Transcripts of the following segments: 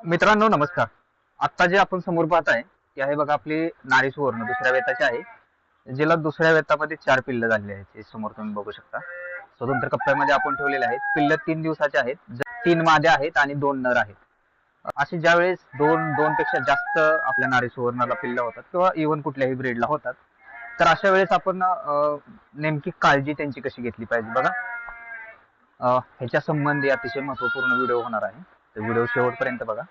मित्रांनो नमस्कार. आता जे आपण समोर पाहत आहे ते आहे बघा आपली नारी सुवर्ण दुसऱ्या वेताची आहे, जिला दुसऱ्या वेतामध्ये 4 पिल्ल झालेली आहेत. हे समोर तुम्ही बघू शकता. स्वतंत्र कप्प्यामध्ये आपण ठेवलेले आहेत. पिल्ल 3 दिवसाचे आहेत. 3 माद्या आहेत आणि 2 नर आहेत. असे ज्यावेळेस दोन पेक्षा जास्त आपल्या नारी सुवर्णाला पिल्ल होतात किंवा इव्हन कुठल्याही ब्रीडला होतात, तर अशा वेळेस आपण नेमकी काळजी त्यांची कशी घेतली पाहिजे बघा. ह्याच्या संबंधी अतिशय महत्त्वपूर्ण व्हिडिओ होणार आहे, तर व्हिडिओ शेवटपर्यंत बघा.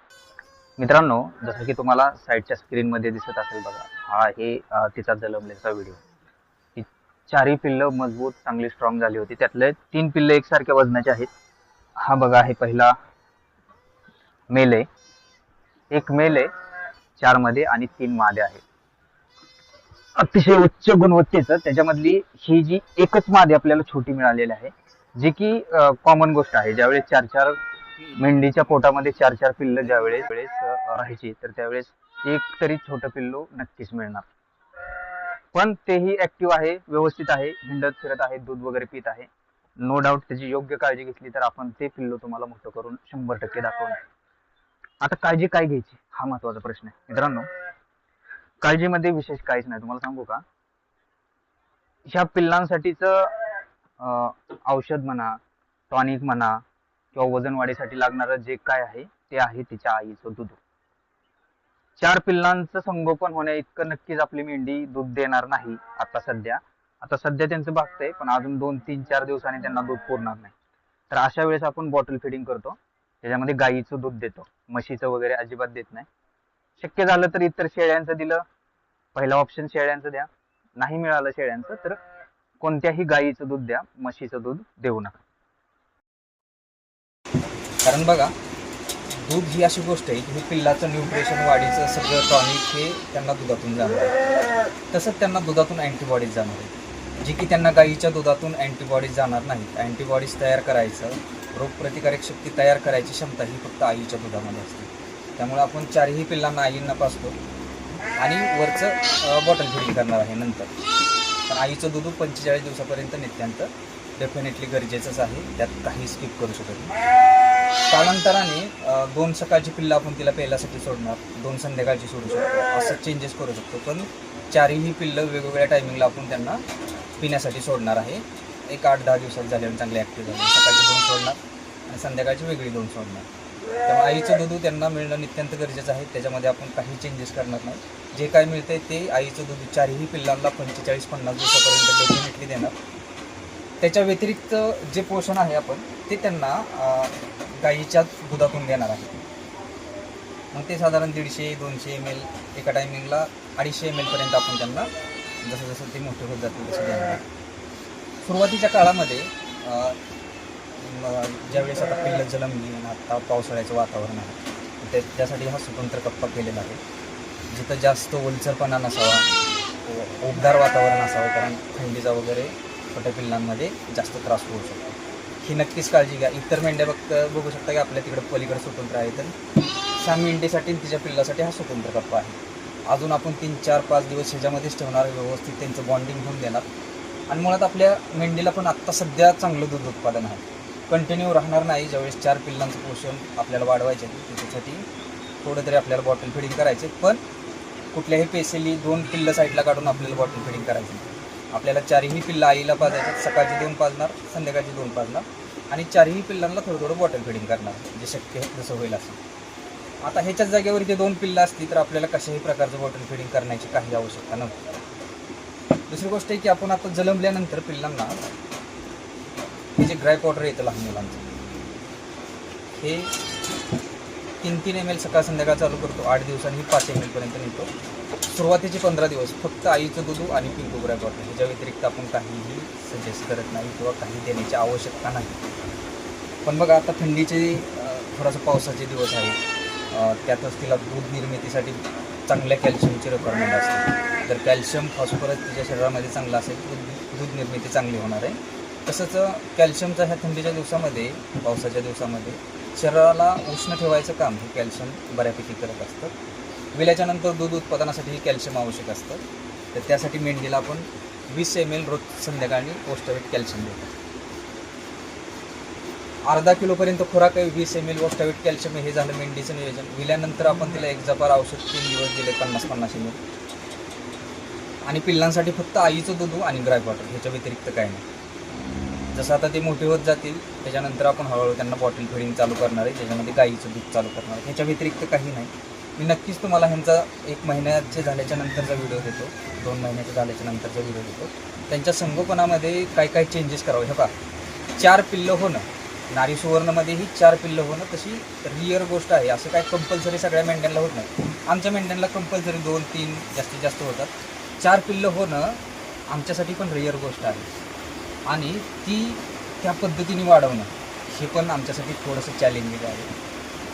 मित्रांनो, जसं की तुम्हाला साईडच्या स्क्रीन मध्ये दिसत असेल बघा, हा आहे तिचा जन्मलेला व्हिडिओ. ही 4ही पिल्ल मजबूत चांगली स्ट्रॉंग झाली होती. त्यातले 3 पिल्ल एकसारख्या वजनाचे आहेत. हा बघा आहे पहिला मेल आहे, एक मेल आहे 4 मध्ये आणि 3 माद्या आहेत. अतिशय उच्च गुणवत्तेचं त्याच्यामधली ही जी एकच मादी आपल्याला छोटी मिळालेली आहे, जी की कॉमन गोष्ट आहे. ज्यावेळेस 4-4 मेंढीच्या पोटामध्ये 4-4 पिल्ल ज्यावेळेस राहायची, तर त्यावेळेस एक तरी छोटं पिल्लू नक्कीच मिळणार. पण तेही ऍक्टिव्ह आहे, व्यवस्थित आहे, हिंडत फिरत आहे, दूध वगैरे पित आहे. नो डाऊट त्याची योग्य काळजी घेतली तर आपण ते पिल्लू तुम्हाला मोठं करून 100% दाखवणार. आता काळजी काय घ्यायची हा महत्वाचा प्रश्न आहे मित्रांनो. काळजीमध्ये विशेष काहीच नाही, तुम्हाला सांगू का. ह्या पिल्लांसाठीच औषध म्हणा, टॉनिक म्हणा किंवा वजन वाढीसाठी लागणारं जे काय आहे ते आहे तिच्या आईचं दूध. 4 पिल्लांचं संगोपन होण्या इतकं नक्कीच आपली मेंढी दूध देणार नाही आता सध्या त्यांचं भागतंय, पण अजून 2-3-4 दिवसांनी त्यांना दूध पुरणार नाही. तर अशा वेळेस आपण बॉटल फिडिंग करतो, त्याच्यामध्ये गाईचं दूध देतो, म्हशीचं वगैरे अजिबात देत नाही. शक्य झालं तर इतर शेळ्यांचं दिलं, पहिला ऑप्शन शेळ्यांचं द्या. नाही मिळालं शेळ्यांचं तर कोणत्याही गाईचं दूध द्या, म्हशीचं दूध देऊ नका. कारण बघा, दूध ही अशी गोष्ट आहे की हे पिल्लाचं न्यूट्रिशन वाढीचं सगळं टॉनिक हे त्यांना दुधातून जाणार आहे. तसंच त्यांना दुधातून अँटीबॉडीज जाणार आहे, जी की त्यांना गाईच्या दुधातून अँटीबॉडीज जाणार नाहीत. अँटीबॉडीज तयार करायचं, रोगप्रतिकारक शक्ती तयार करायची क्षमता ही फक्त आईच्या दुधामध्ये असते. त्यामुळे आपण 4ही पिल्लांना आईंना पाजतो आणि वरचं बॉटल फिडिंग करणार आहे नंतर. पण आईचं दूध 45 दिवसापर्यंत नित्यांत डेफिनेटली गरजेचंच आहे, त्यात काही स्किप करू शकत नाही. कालांतराने 2 सकाळची पिल्लं आपण तिला प्यायल्यासाठी सोडणार, 2 संध्याकाळची सोडू शकतो, असं चेंजेस करू शकतो. पण 4ही पिल्लं वेगवेगळ्या टायमिंगला आपण त्यांना पिण्यासाठी सोडणार आहे. एक 8-10 दिवसात झाल्यावर चांगले ॲक्टिव्ह झाले, सकाळची 2 सोडणार आणि संध्याकाळची वेगळी 2 सोडणार. त्यामुळे आईचं दूध त्यांना मिळणं नित्यंत गरजेचं आहे, त्याच्यामध्ये आपण काही चेंजेस करणार नाही. जे काय मिळतंय ते आईचं दूध 4ही पिल्लांना 45-50 दिवसापर्यंत डेफिनेटली देणार. त्याच्या व्यतिरिक्त जे पोषण आहे आपण ते त्यांना गाईच्या दुधातून देणार आहे. मग ते साधारण 150-200 ml एका टायमिंगला 250 ml पर्यंत आपण त्यांना जसं जसं ते मोठे होत जातील तसं देणार आहे. सुरुवातीच्या काळामध्ये ज्यावेळेस आता पिल्लं जन्मली, आता पावसाळ्याचं वातावरण आहे, त्यासाठी हा स्वतंत्र कप्पा केलेला आहे, जिथं जास्त ओलसरपणा नसावा, उबदार वातावरण असावं, कारण थंडीचा वगैरे छोट्या पिल्लांमध्ये जास्त त्रास होऊ शकतो. ही नक्कीच काळजी घ्या. इतर मेंढ्या बघू शकता की आपल्या तिकडे पलीकडे स्वतंत्र आहे, तर 6 मेंढीसाठी तिच्या पिल्लासाठी हा स्वतंत्र कप्पा आहे. अजून आपण 3-4-5 दिवस ह्याच्यामध्येच ठेवणार, व्यवस्थित त्यांचं बॉन्डिंग होऊन देणार. आणि मुळात आपल्या मेंढीला पण आत्ता सध्या चांगलं दूध उत्पादन आहे, कंटिन्यू राहणार नाही. ज्यावेळेस 4 पिल्लांचं पोषण आपल्याला वाढवायचे त्याच्यासाठी थोडं तरी आपल्याला बॉटल फिडिंग करायचे, पण कुठल्याही पेसेली 2 पिल्लं साईडला काढून आपल्याला बॉटल फिडिंग करायची. आपल्याला 4ही पिल्लं आईला पाजायचं, सकाळची 2 पाजणार, संध्याकाळची 2 पाजणार आणि 4ही पिल्लांना थोडं बॉटल फिडिंग करणार, जे शक्य जसं होईल असं. आता ह्याच्याच जागेवर इथे 2 पिल्लं असली तर आपल्याला कशाही प्रकारचं बॉटल फिडिंग करण्याची काही आवश्यकता नव्हती. दुसरी गोष्ट आहे की आपण आता जन्मल्यानंतर पिल्लांना हे जे ड्राय पावडर येतं लहान मुलांचं, हे 3-3 ml सकाळ संध्याकाळ चालू करतो, 8 दिवसांनी 5 ml पर्यंत नेतो. सुरुवातीचे 15 दिवस फक्त आईचं दूध आणि पिंकू ड्राय पावडर, ह्याच्या व्यतिरिक्त आपण काहीही सजेस्ट करत नाही किंवा काही देण्याची आवश्यकता नाही. पण बघा, आता थंडीचे थोडासा पावसाचे दिवस आहेत, त्यातच तिला दूध निर्मितीसाठी चांगल्या कॅल्शियमची रिक्वायरमेंट असते. जर कॅल्शियम फॉस्फरस तिच्या शरीरामध्ये चांगलं असेल तर दूध निर्मिती चांगली होणार आहे. तसंच कॅल्शियमचा ह्या थंडीच्या दिवसामध्ये, पावसाच्या दिवसामध्ये शरीराला उष्ण ठेवायचं काम हे कॅल्शियम बऱ्यापैकी करत असतं. विल्याच्या नंतर दूध उत्पादनासाठी कॅल्शियम आवश्यक असतं, तर त्यासाठी मेंढीला आपण 20 ml रोज संध्याकाळी पोस्ट वेट कॅल्शियम देतो. अर्धा किलोपर्यंत खुराक आहे, 20 ml वॉस्टाविट कॅल्शियम हे झालं मेंढीचं नियोजन. विल्यानंतर आपण तिला एक जपार औषध 3 दिवस दिले 50-50 ml. आणि पिल्लांसाठी फक्त आईचं दूध आणि ग्राय वॉटर, ह्याच्या व्यतिरिक्त काही नाही. जसं आता ते मोठे होत जातील त्याच्यानंतर आपण हळूहळू त्यांना बॉटल फिडिंग चालू करणार आहे, त्याच्यामध्ये गाईचं दूध चालू करणार आहे. ह्याच्या व्यतिरिक्त काही नाही. मी नक्कीच तुम्हाला ह्यांचा 1 महिन्याचे झाल्याच्या नंतरचा व्हिडिओ देतो, 2 महिन्याचे झाल्याच्या नंतरचा व्हिडिओ देतो. त्यांच्या संगोपनामध्ये काय काय चेंजेस करावे. हे पहा, 4 पिल्लं होणं, नारी सुवर्णमध्येही 4 पिल्लं होणं तशी रिअर गोष्ट आहे. असं काय कंपल्सरी सगळ्या मेंढ्यांना होत नाही. आमच्या मेंढ्यांना कंपल्सरी 2-3 जास्तीत जास्त होतात. 4 पिल्लं होणं आमच्यासाठी पण रिअर गोष्ट आहे आणि ती त्या पद्धतीने वाढवणं हे पण आमच्यासाठी थोडंसं चॅलेंजिंग आहे.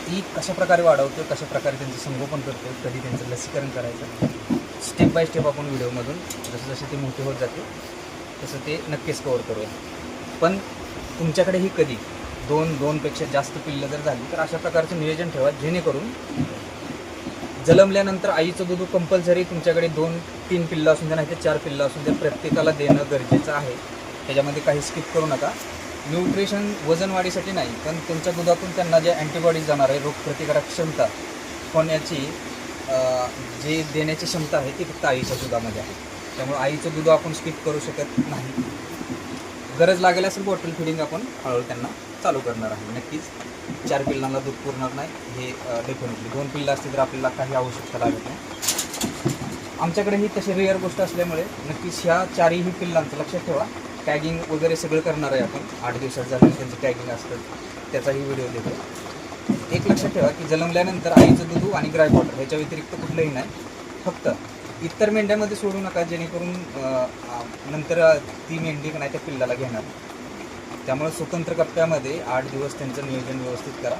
ती कशाप्रकारे वाढवतो, कशाप्रकारे त्यांचं संगोपन करतो, कधी त्यांचं लसीकरण करायचं, स्टेप बाय स्टेप आपण व्हिडिओमधून जसं जसे ते मोठे होत जाते तसं ते नक्कीच कवर करूया. पण तुमच्याकडेही कधी 2पेक्षा जास्त पिल्लं जर झाली तर अशा प्रकारचं नियोजन ठेवा, जेणेकरून जन्मल्यानंतर आईचं दूध कंपल्सरी तुमच्याकडे 2-3 पिल्लं असून द्या, नाही तर 4 पिल्लं असून द्या, प्रत्येकाला देणं गरजेचं आहे. त्याच्यामध्ये काही स्किप करू नका. न्यूट्रिशन वजन वाढीसाठी नाही, पण त्यांच्या दुधातून त्यांना जे अँटीबॉडीज जाणार आहे, रोगप्रतिकारक क्षमता होण्याची जे देण्याची क्षमता आहे ती फक्त आईच्या दुधामध्ये आहे. त्यामुळे आईचं दूध आपण स्किप करू शकत नाही. गरज लागेल असेल बॉटल फिडिंग आपण हळूहळू त्यांना चालू करणार आहे. नक्कीच 4 पिल्लांना दूध पुरणार नाही हे डेफिनेटली. 2 पिल्लं असतील तर आपल्याला काही आवश्यकता लागत नाही. आमच्याकडे ही तशी रेअर गोष्ट असल्यामुळे नक्कीच ह्या 4ही पिल्लांचं लक्षात ठेवा. टॅगिंग वगैरे सगळं करणार आहे आपण. 8 दिवसात झालं त्यांचं टॅगिंग असतं, त्याचाही व्हिडिओ देतो. एक लक्षात ठेवा की जन्मल्यानंतर आईचं दूध आणि ग्राय वॉटर ह्याच्या व्यतिरिक्त कुठलंही नाही. फक्त इतर मेंढ्यामध्ये सोडू नका, जेणेकरून नंतर ती मेंढी नाही त्या पिल्लाला घेणार. त्यामुळे स्वतंत्र कप्प्यामध्ये 8 दिवस त्यांचं नियोजन व्यवस्थित करा.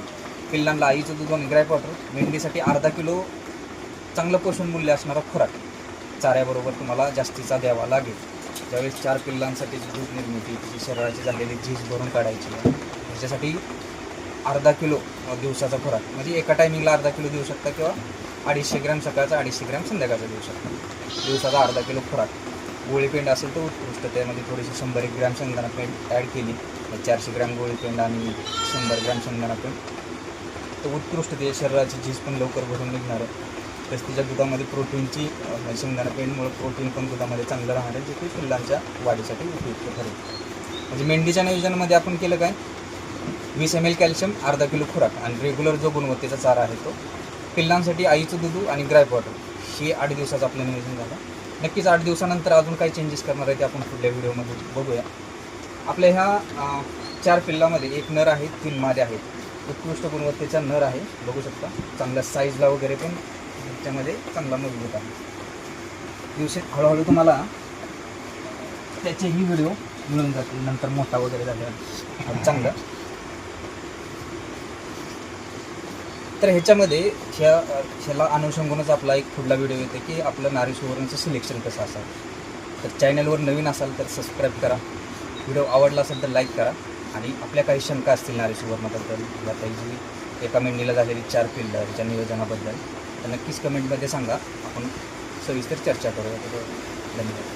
पिल्लांना आईचं दूध आणि ग्राय वॉटर, मेंढीसाठी अर्धा किलो चांगलं पोषण मूल्य असणारा खुराक चाऱ्याबरोबर तुम्हाला जास्तीचा द्यावा लागेल. ज्यावेळेस 4 पिल्लांसाठीची दूध निर्मिती, तिची शरीराची झालेली झीज भरून काढायची आहे, त्याच्यासाठी अर्धा किलो दिवसाचा खुराक, म्हणजे एका टायमिंगला अर्धा किलो देऊ शकता किंवा 250 ग्रॅम सकाळचा, 250 ग्रॅम संध्याकाळचा देऊ शकता. दिवसाचा अर्धा किलो खुराक. गोळीपेंड असेल तर उत्कृष्ट, त्यामध्ये थोडीशी 100 ग्रॅम शेंगदाणा पेंड ॲड केली, 400 ग्रॅम गोळीपेंड आणि 100 ग्रॅम शेंगदाणा पेंड, तर उत्कृष्ट ते शरीराची झीज पण लवकर भरून निघणार आहे. तसं तिच्या दुधामध्ये प्रोटीनची, शेंगदाणा पेंडमुळे प्रोटीन पण दुधामध्ये चांगलं राहणार आहे, जे की पिल्लांच्या वाढीसाठी उपयुक्त ठरेल. म्हणजे मेंढीच्या नियोजनामध्ये आपण केलं काय, 20 ml कॅल्शियम, अर्धा किलो खुराक आणि रेग्युलर जो गुणवत्तेचा चारा आहे तो. पिल्लांसाठी आईचं दूध आणि ग्राय वॉटर हे 8 दिवसाचं आपलं नियोजन झालं. नक्कीच 8 दिवसानंतर अजून काही चेंजेस करणार आहे ते आपण पुढल्या व्हिडिओमध्ये बघूया. आपल्या ह्या 4 पिल्लामध्ये 1 नर आहे, 3 मादे आहेत. उत्कृष्ट गुणवत्तेचा नर आहे, बघू शकता. चांगल्या साईजला वगैरे पण त्याच्यामध्ये चांगला मजबूत आहे. दिवशी हळूहळू तुम्हाला त्याचेही व्हिडिओ मिळून जातील नंतर मोठा वगैरे झाल्यावर चांगलं. तर ह्याच्यामध्ये ह्याला अनुषंगानच आपला एक पुढला व्हिडिओ येते की आपलं नारी सुवर्णचं सिलेक्शन कसं असावं. तर चॅनलवर नवीन असाल तर सबस्क्राईब करा, व्हिडिओ आवडला असेल तर लाईक करा. आणि आपल्या काही शंका असतील नारी सुवर्णबद्दल किंवा काही एका मेंढीला झालेली 4 पिल्लं ह्याच्या नियोजनाबद्दल तर नक्कीच कमेंटमध्ये सांगा, आपण सविस्तर चर्चा करूया. धन्यवाद.